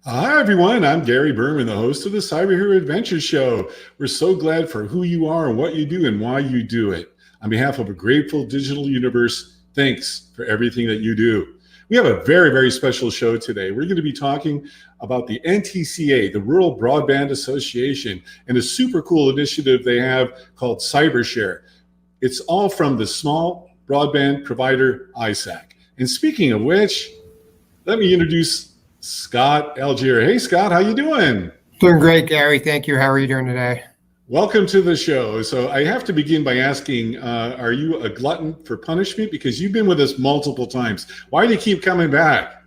Hi, everyone. I'm Gary Berman, the host of the Cyber Hero Adventure Show. We're so glad for who you are and what you do and why you do it. On behalf of a grateful digital universe, thanks for everything that you do. We have a very, very special show today. We're going to be talking about the NTCA, the Rural Broadband Association, and a super cool initiative they have called CyberShare. It's all from the small broadband provider ISAC. And speaking of which, let me introduce Scott Algeier. Hey, Scott, how you doing? Doing great, Gary. Thank you. How are you doing today? Welcome to the show. So I have to begin by asking, are you a glutton for punishment? Because you've been with us multiple times. Why do you keep coming back?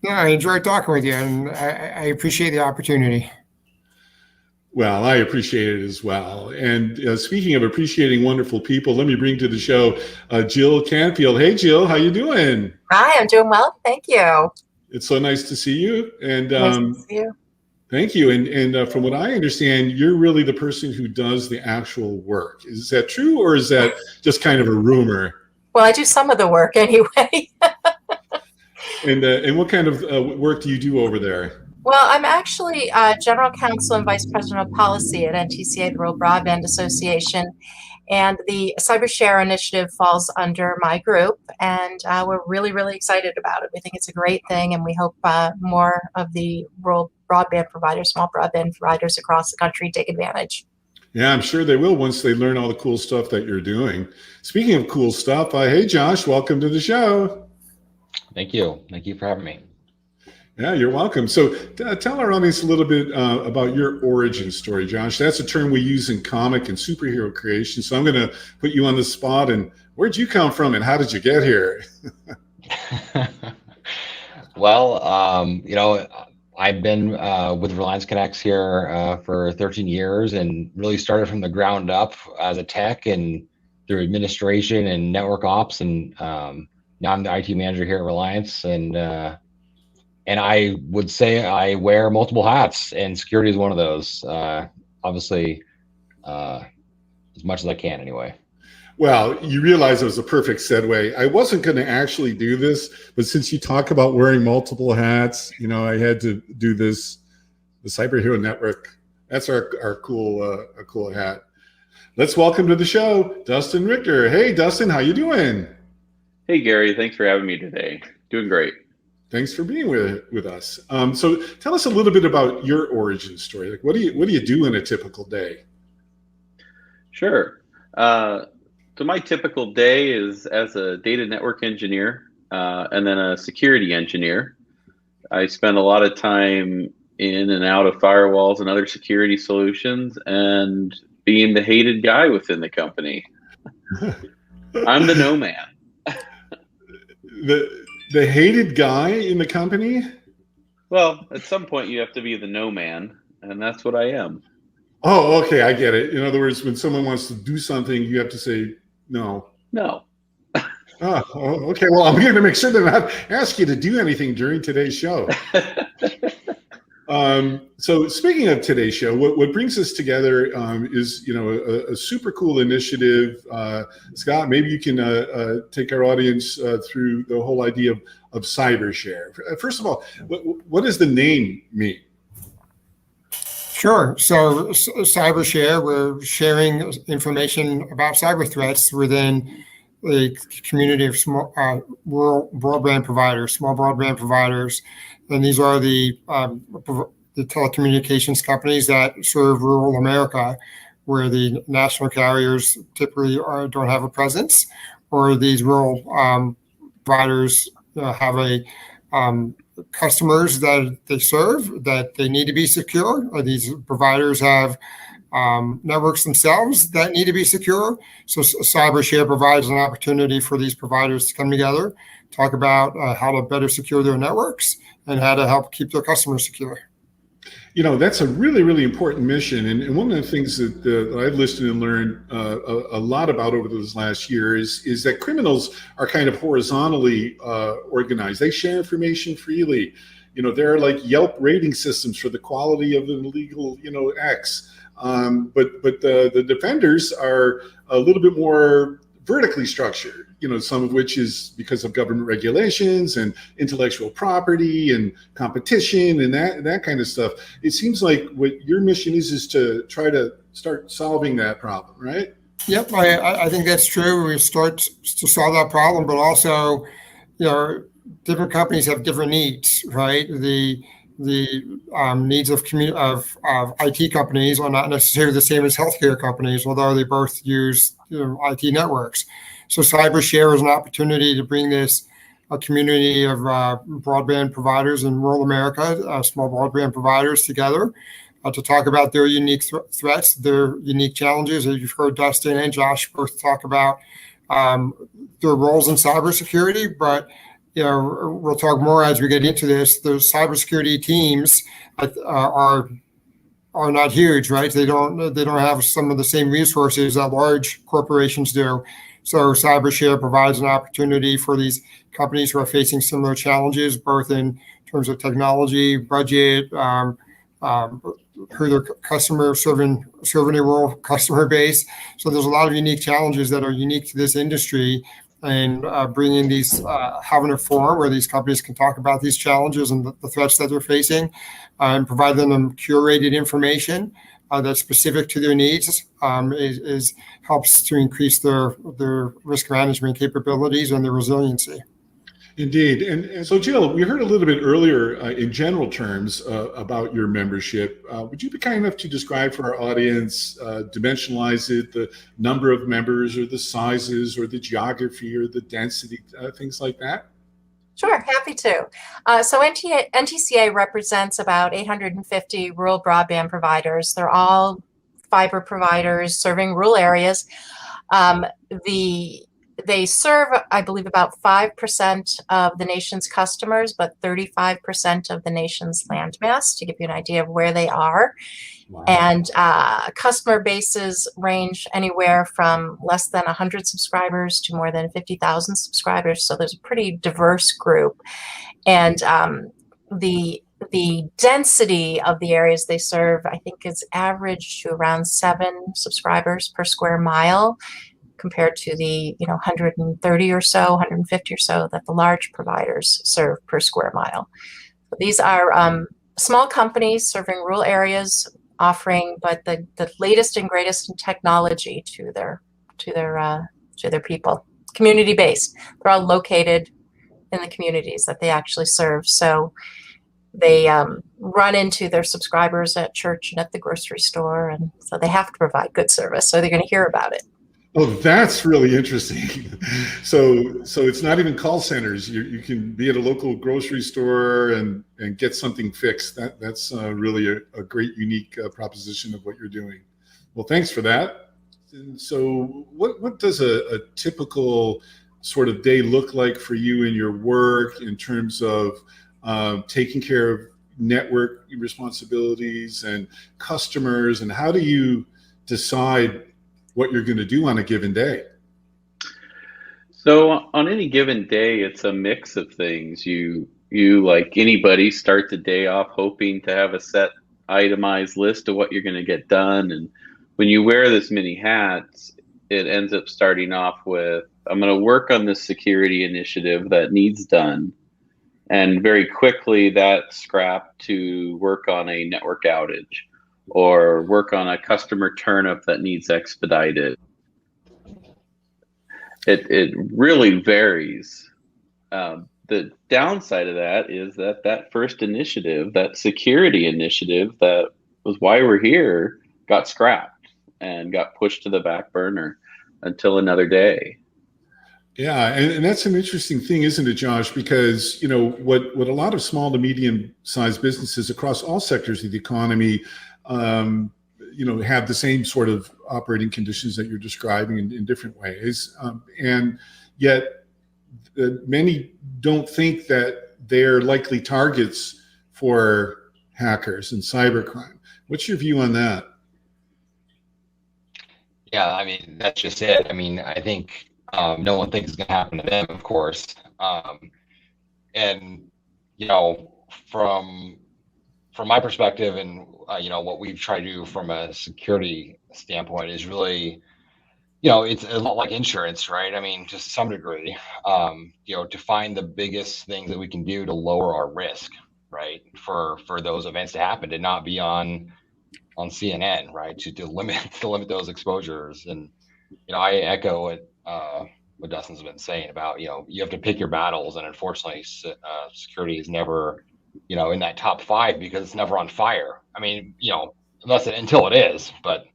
Yeah, I enjoyed talking with you, and I appreciate the opportunity. Well, I appreciate it as well. And speaking of appreciating wonderful people, let me bring to the show Jill Canfield. Hey, Jill, how you doing? Hi, I'm doing well. Thank you. It's so nice to see you. And nice to see you. Thank you. And from what I understand, you're really the person who does the actual work. Is that true, or is that just kind of a rumor? Well, I do some of the work anyway. And what kind of work do you do over there? Well, I'm actually General Counsel and Vice President of Policy at NTCA, the Rural Broadband Association. And the CyberShare initiative falls under my group, and we're really, really excited about it. We think it's a great thing, and we hope more of the rural broadband providers, small broadband providers across the country take advantage. Yeah, I'm sure they will once they learn all the cool stuff that you're doing. Speaking of cool stuff, hey, Josh, welcome to the show. Thank you. Thank you for having me. Yeah, you're welcome. So tell our audience a little bit about your origin story, Josh. That's a term we use in comic and superhero creation. So I'm going to put you on the spot. And where'd you come from and how did you get here? Well, I've been with Reliance Connects here for 13 years and really started from the ground up as a tech and through administration and network ops. And now I'm the IT manager here at Reliance. And I would say I wear multiple hats, and security is one of those. Obviously, as much as I can anyway. Well, you realize it was a perfect segue. I wasn't going to actually do this, but since you talk about wearing multiple hats, I had to do this. The Cyber Hero Network. That's our cool hat. Let's welcome to the show, Dustin Richter. Hey, Dustin, how you doing? Hey, Gary. Thanks for having me today. Doing great. Thanks for being with us. So tell us a little bit about your origin story. Like, what do you do in a typical day? Sure. So my typical day is as a data network engineer and then a security engineer. I spend a lot of time in and out of firewalls and other security solutions and being the hated guy within the company. I'm the no man. The hated guy in the company? Well, at some point you have to be the no man, and that's what I am. Oh, okay, I get it. In other words, when someone wants to do something, you have to say no. No. Oh, okay. Well, I'm going to make sure to not ask you to do anything during today's show. So speaking of today's show, what brings us together is a super cool initiative. Scott, maybe you can take our audience through the whole idea of CyberShare. First of all, what does the name mean? Sure. So CyberShare, we're sharing information about cyber threats within the community of small rural broadband providers, small broadband providers. And these are the telecommunications companies that serve rural America, where the national carriers typically don't have a presence, or these rural providers have customers that they serve that they need to be secure. Or these providers have networks themselves that need to be secure. So CyberShare provides an opportunity for these providers to come together, talk about how to better secure their networks and how to help keep their customers secure. That's a really, really important mission. And one of the things that I've listened and learned a lot about over this last year is that criminals are kind of horizontally organized. They share information freely. There are like Yelp rating systems for the quality of an illegal, X. But the defenders are a little bit more vertically structured, some of which is because of government regulations and intellectual property and competition and that kind of stuff. It seems like what your mission is to try to start solving that problem, right? Yep, I think that's true. We start to solve that problem, but also, different companies have different needs, right? The needs of IT companies are not necessarily the same as healthcare companies, although they both use IT networks. So CyberShare is an opportunity to bring this a community of broadband providers in rural America, small broadband providers together to talk about their unique threats, their unique challenges. As you've heard Dustin and Josh both talk about their roles in cybersecurity, but we'll talk more as we get into this. The cybersecurity teams are not huge, right? They don't have some of the same resources that large corporations do. So CyberShare provides an opportunity for these companies who are facing similar challenges, both in terms of technology, budget, who their customer serving a rural customer base. So there's a lot of unique challenges that are unique to this industry, and bringing these, having a forum where these companies can talk about these challenges and the threats that they're facing, and provide them curated information that's specific to their needs, helps to increase their risk management capabilities and their resiliency. Indeed. And so, Jill, we heard a little bit earlier in general terms about your membership. Would you be kind enough to describe for our audience, dimensionalize it, the number of members or the sizes or the geography or the density, things like that? Sure, happy to. So NTCA represents about 850 rural broadband providers. They're all fiber providers serving rural areas. They serve, I believe, about 5% of the nation's customers, but 35% of the nation's landmass, to give you an idea of where they are. Wow. And customer bases range anywhere from less than 100 subscribers to more than 50,000 subscribers. So there's a pretty diverse group. And the density of the areas they serve, I think, is average to around 7 subscribers per square mile, compared to the 130 or so, 150 or so that the large providers serve per square mile. So these are small companies serving rural areas, offering but the latest and greatest in technology to their people, community based. They're all located in the communities that they actually serve. So they run into their subscribers at church and at the grocery store, and so they have to provide good service. So they're going to hear about it. Oh, that's really interesting. So it's not even call centers. You can be at a local grocery store and get something fixed. That's really a great, unique proposition of what you're doing. Well, thanks for that. And so what does a typical sort of day look like for you in your work in terms of taking care of network responsibilities and customers, and how do you decide what you're going to do on a given day? So on any given day, it's a mix of things. You like anybody, start the day off hoping to have a set itemized list of what you're going to get done. And when you wear this many hats, it ends up starting off with, I'm going to work on this security initiative that needs done. And very quickly that's scrapped to work on a network outage, or work on a customer turnip that needs expedited. It really varies. The downside of that is that first initiative, that security initiative that was why we're here, got scrapped and got pushed to the back burner until another day. Yeah, and that's an interesting thing, isn't it, Josh? Because what a lot of small to medium-sized businesses across all sectors of the economy have the same sort of operating conditions that you're describing in different ways. And yet many don't think that they're likely targets for hackers and cybercrime. What's your view on that? Yeah, I mean, that's just it. I mean, I think no one thinks it's going to happen to them, of course. And, from my perspective and, what we've tried to do from a security standpoint is really, it's a lot like insurance, right? I mean, just to some degree, to find the biggest things that we can do to lower our risk, right? For those events to happen, to not be on CNN, right? To limit those exposures. And, I echo what Dustin's been saying about, you have to pick your battles. And unfortunately, security is never, in that top 5 because it's never on fire. I mean, until it is, but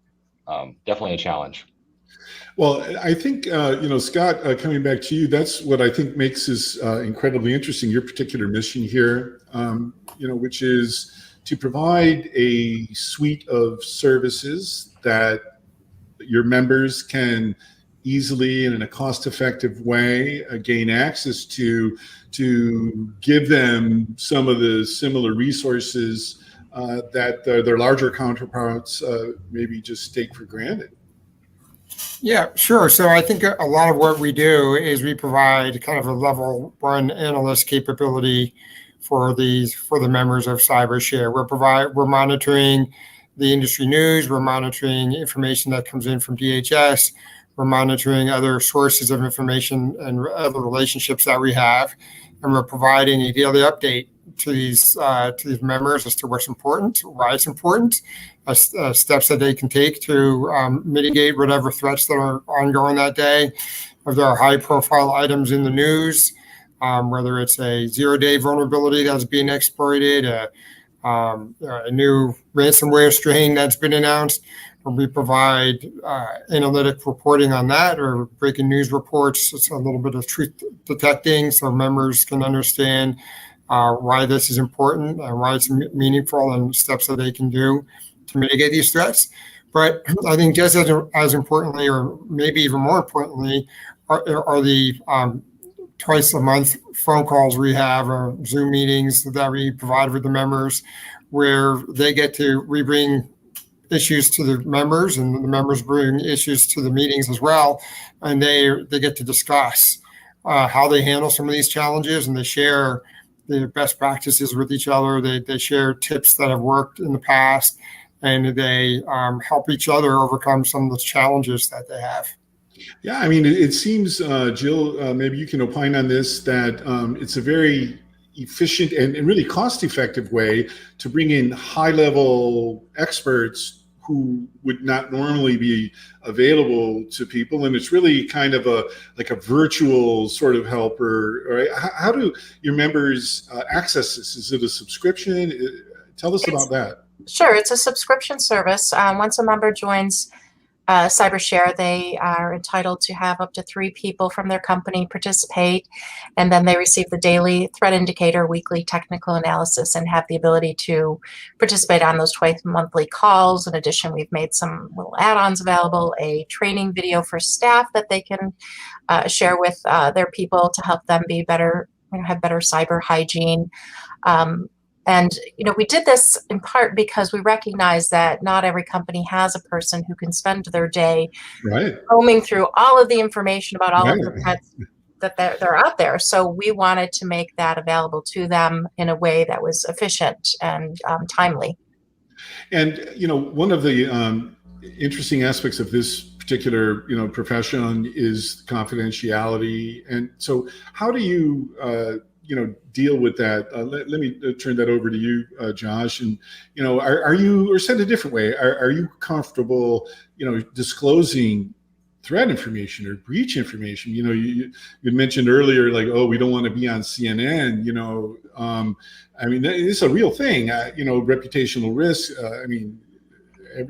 definitely a challenge. Well, I think, Scott, coming back to you, that's what I think makes this incredibly interesting, your particular mission here, which is to provide a suite of services that your members can easily and in a cost-effective way gain access to give them some of the similar resources that their larger counterparts maybe just take for granted. Yeah, sure. So I think a lot of what we do is we provide kind of a level 1 analyst capability for the members of CyberShare. We're monitoring the industry news. We're monitoring information that comes in from DHS. We're monitoring other sources of information and other relationships that we have, and we're providing a daily update to these members as to what's important, why it's important, steps that they can take to mitigate whatever threats that are ongoing that day. If there are high-profile items in the news, whether it's a zero-day vulnerability that's being exploited, a new ransomware strain that's been announced, we provide analytic reporting on that, or breaking news reports. It's a little bit of truth detecting so members can understand why this is important and why it's meaningful and steps that they can do to mitigate these threats. But I think just as importantly, or maybe even more importantly, are the twice a month phone calls we have, or Zoom meetings that we provide with the members, where they get to, we bring issues to the members, and the members bring issues to the meetings as well, and they get to discuss how they handle some of these challenges, and they share the best practices with each other. They share tips that have worked in the past, and they help each other overcome some of the challenges that they have. Yeah, I mean, it seems, Jill, maybe you can opine on this, that it's a very efficient and really cost-effective way to bring in high-level experts who would not normally be available to people, and it's really kind of like a virtual sort of helper. Right? How do your members access this? Is it a subscription? Tell us about that. Sure, it's a subscription service. Once a member joins CyberShare, they are entitled to have up to 3 people from their company participate, and then they receive the daily threat indicator, weekly technical analysis, and have the ability to participate on those twice monthly calls. In addition, we've made some little add-ons available, a training video for staff that they can share with their people to help them be better, have better cyber hygiene. And, we did this in part because we recognize that not every company has a person who can spend their day combing through all of the information about all of the threats that they're out there. So we wanted to make that available to them in a way that was efficient and timely. And, one of the interesting aspects of this particular, profession is confidentiality. And so how do you, deal with that? Let me turn that over to you, Josh. And, are you, or said a different way, are you comfortable, disclosing threat information or breach information? You mentioned earlier, like, oh, we don't want to be on CNN, I mean, it's a real thing, reputational risk. I mean,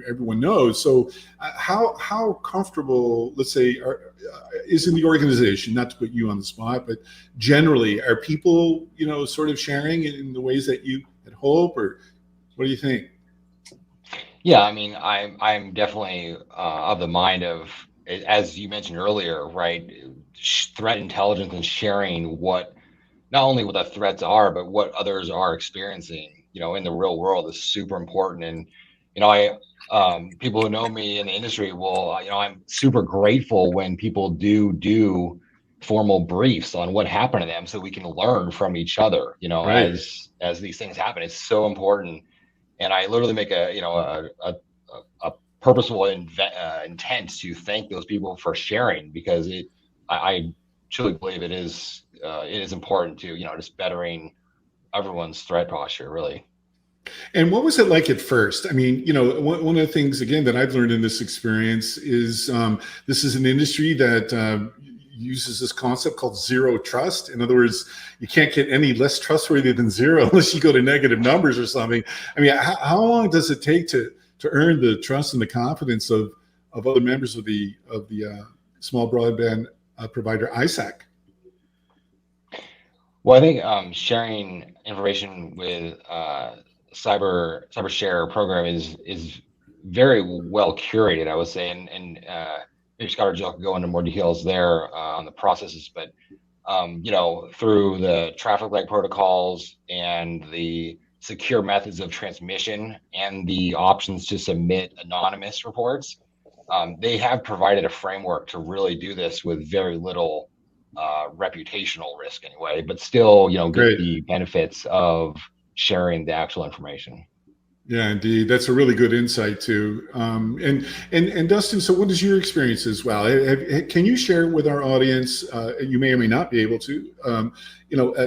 everyone knows. So how comfortable, let's say, is in the organization, not to put you on the spot, but generally, are people, sort of sharing in the ways that you had hoped, or what do you think? Yeah, I mean, I'm definitely of the mind of, as you mentioned earlier, right, threat intelligence and sharing not only what the threats are, but what others are experiencing, in the real world is super important. And, people who know me in the industry will, I'm super grateful when people do formal briefs on what happened to them, so we can learn from each other, as these things happen. It's so important. And I literally make a purposeful intent to thank those people for sharing, because I truly believe it is important to, just bettering everyone's threat posture, really. And what was it like at first? I mean, one of the things, again, that I've learned in this experience is this is an industry that uses this concept called zero trust. In other words, you can't get any less trustworthy than zero unless you go to negative numbers or something. I mean, how long does it take to earn the trust and the confidence of other members of the small broadband provider ISAC? Well, I think sharing information with cyber share program is very well curated, I would say, and maybe Scott or Jill could go into more details there on the processes, but through the traffic light protocols and the secure methods of transmission and the options to submit anonymous reports, they have provided a framework to really do this with very little reputational risk anyway, but still, get the benefits of sharing the actual information. Yeah, indeed. That's a really good insight too. And Dustin, so what is your experience as well? Can you share with our audience, you may or may not be able to,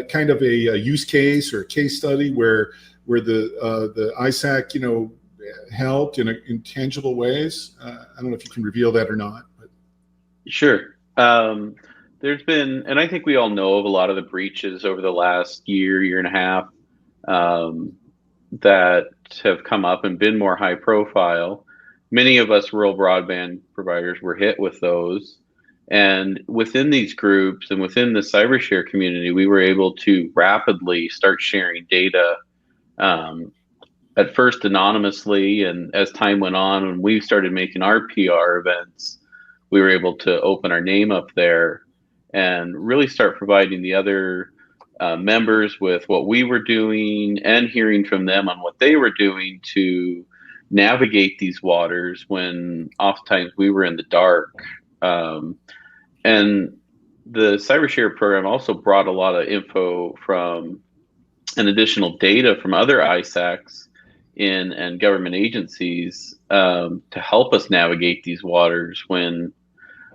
kind of a use case or a case study where the ISAC, helped in tangible ways? I don't know if you can reveal that or not. But. Sure. There's been, and I think we all know of a lot of the breaches over the last year and a half that have come up and been more high profile. Many of us rural broadband providers were hit with those. And within these groups and within the cybershare community, we were able to rapidly start sharing data, at first anonymously. And as time went on, when we started making our PR events, we were able to open our name up there and really start providing the other members with what we were doing and hearing from them on what they were doing to navigate these waters when oftentimes we were in the dark. And the cybershare program also brought a lot of info from and additional data from other ISACs and government agencies to help us navigate these waters when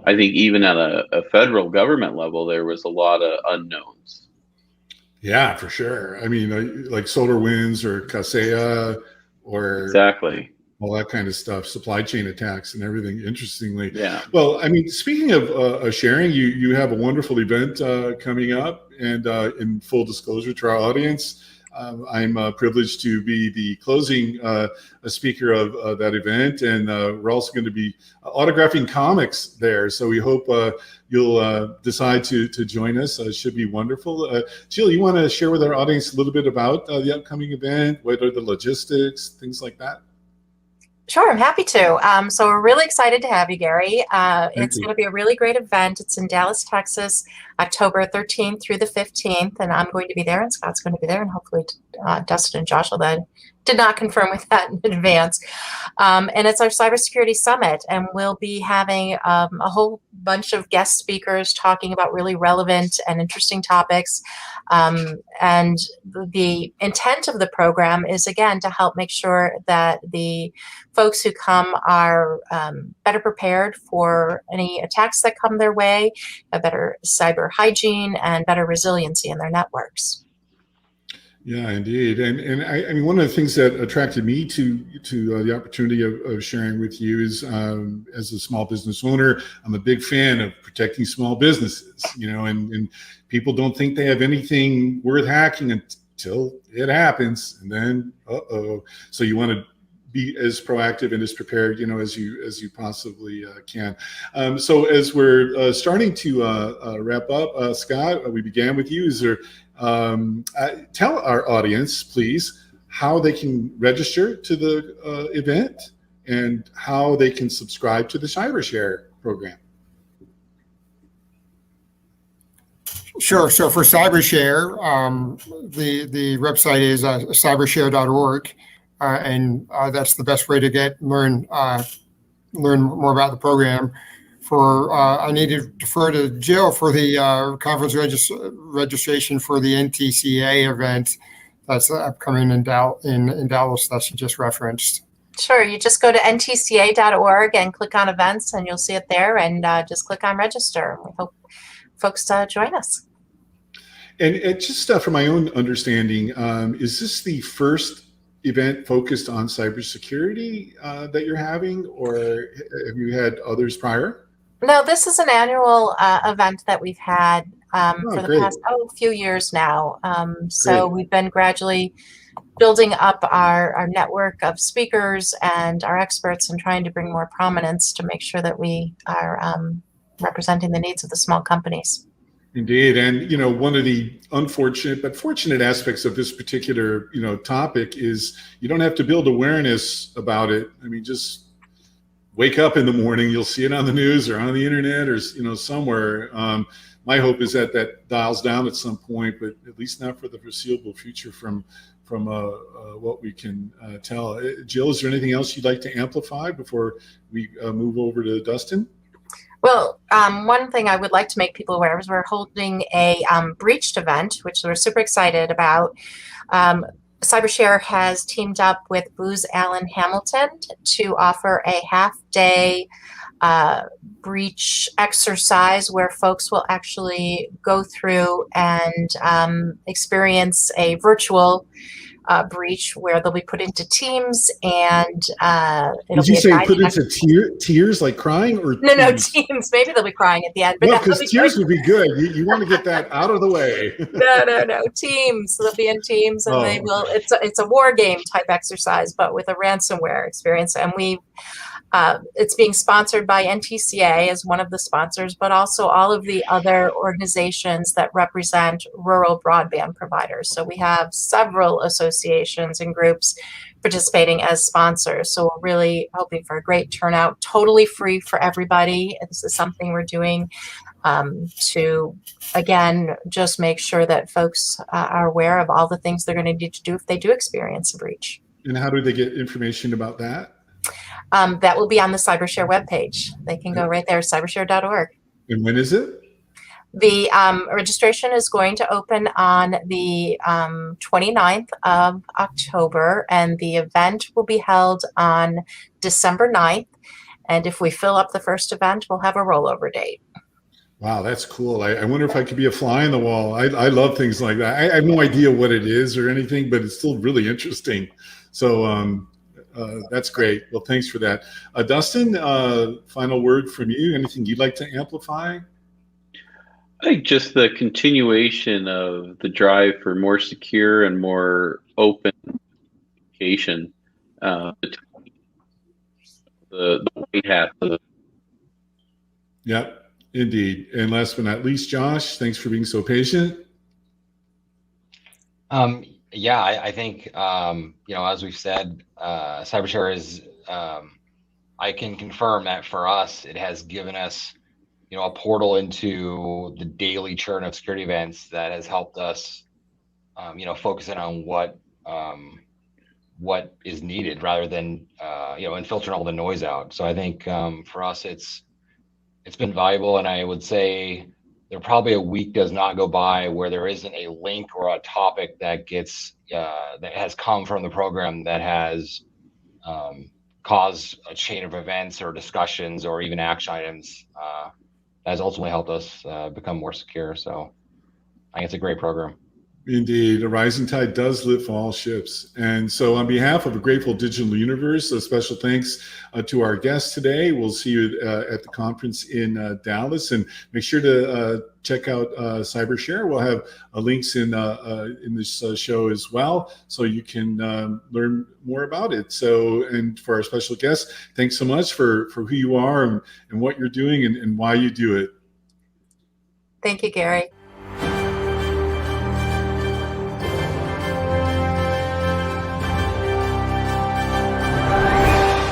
I think even at a federal government level, there was a lot of unknowns. Yeah, for sure. I mean, like SolarWinds or Kaseya or exactly all that kind of stuff, supply chain attacks and everything. Interestingly, yeah. Well, I mean, speaking of sharing, you have a wonderful event coming up, and in full disclosure to our audience, I'm privileged to be the closing speaker of that event, and we're also going to be autographing comics there. So we hope you'll decide to join us. It should be wonderful. Jill, you want to share with our audience a little bit about the upcoming event? What are the logistics, things like that? Sure, I'm happy to. So we're really excited to have you, Gary. It's going to be a really great event. It's in Dallas, Texas, October 13th through the 15th, and I'm going to be there, and Scott's going to be there, and hopefully Dustin and Josh will then. Did not confirm with that in advance. And it's our Cybersecurity Summit, and we'll be having a whole bunch of guest speakers talking about really relevant and interesting topics. And the intent of the program is, again, to help make sure that the folks who come are better prepared for any attacks that come their way, a better cyber hygiene, and better resiliency in their networks. Yeah, indeed. And I mean, one of the things that attracted me to the opportunity of sharing with you is, as a small business owner, I'm a big fan of protecting small businesses, and people don't think they have anything worth hacking until it happens. And then, so you want to be as proactive and as prepared, as you possibly can. So as we're starting to wrap up, Scott, we began with you. Is there tell our audience, please, how they can register to the event and how they can subscribe to the CyberShare program. Sure. So for CyberShare, the website is cybershare.org, and that's the best way to learn more about the program. I need to defer to Jill for the conference registration for the NTCA event that's upcoming in Dallas that she just referenced. Sure. You just go to ntca.org and click on events, and you'll see it there. And just click on register. We hope folks join us. And just from my own understanding, is this the first event focused on cybersecurity that you're having, or have you had others prior? No, this is an annual event that we've had for the great. past few years now. So we've been gradually building up our network of speakers and our experts and trying to bring more prominence to make sure that we are representing the needs of the small companies. Indeed. And, you know, one of the unfortunate but fortunate aspects of this particular, topic is you don't have to build awareness about it. I mean, just wake up in the morning, you'll see it on the news or on the internet or, somewhere. My hope is that dials down at some point, but at least not for the foreseeable future from what we can tell. Jill, is there anything else you'd like to amplify before we move over to Dustin? Well, one thing I would like to make people aware of is we're holding a breached event, which we're super excited about. CyberShare has teamed up with Booz Allen Hamilton to offer a half-day breach exercise where folks will actually go through and experience a virtual breach where they'll be put into teams and it'll Did you be say put into tears like crying or no teams? Maybe they'll be crying at the end, but no, because tears would be good. You want to get that out of the way. no teams. They'll be in teams and they will. It's a war game type exercise, but with a ransomware experience. And it's being sponsored by NTCA as one of the sponsors, but also all of the other organizations that represent rural broadband providers. So we have several associations and groups participating as sponsors. So we're really hoping for a great turnout, totally free for everybody. This is something we're doing to, again, just make sure that folks are aware of all the things they're going to need to do if they do experience a breach. And how do they get information about that? That will be on the CyberShare webpage. They can go right there, cybershare.org. And when is it? The registration is going to open on the 29th of October, and the event will be held on December 9th. And if we fill up the first event, we'll have a rollover date. Wow, that's cool. I wonder if I could be a fly on the wall. I love things like that. I have no idea what it is or anything, but it's still really interesting. So that's great. Well, thanks for that. Dustin, final word from you. Anything you'd like to amplify? I think just the continuation of the drive for more secure and more open communication between the white hat. Yep, indeed. And last but not least, Josh, thanks for being so patient. Yeah, I think, as we've said, CyberShare is, I can confirm that for us, it has given us, a portal into the daily churn of security events that has helped us, focus in on what is needed rather than, and filtering all the noise out. So I think for us, it's been valuable. And I would say there probably a week does not go by where there isn't a link or a topic that gets that has come from the program that has caused a chain of events or discussions or even action items that has ultimately helped us become more secure. So I think it's a great program. Indeed, a rising tide does lift all ships. And so on behalf of a grateful digital universe, a special thanks to our guests today. We'll see you at the conference in Dallas, and make sure to check out CyberShare. We'll have links in this show as well, so you can learn more about it. So, and for our special guests, thanks so much for who you are and what you're doing and why you do it. Thank you, Gary.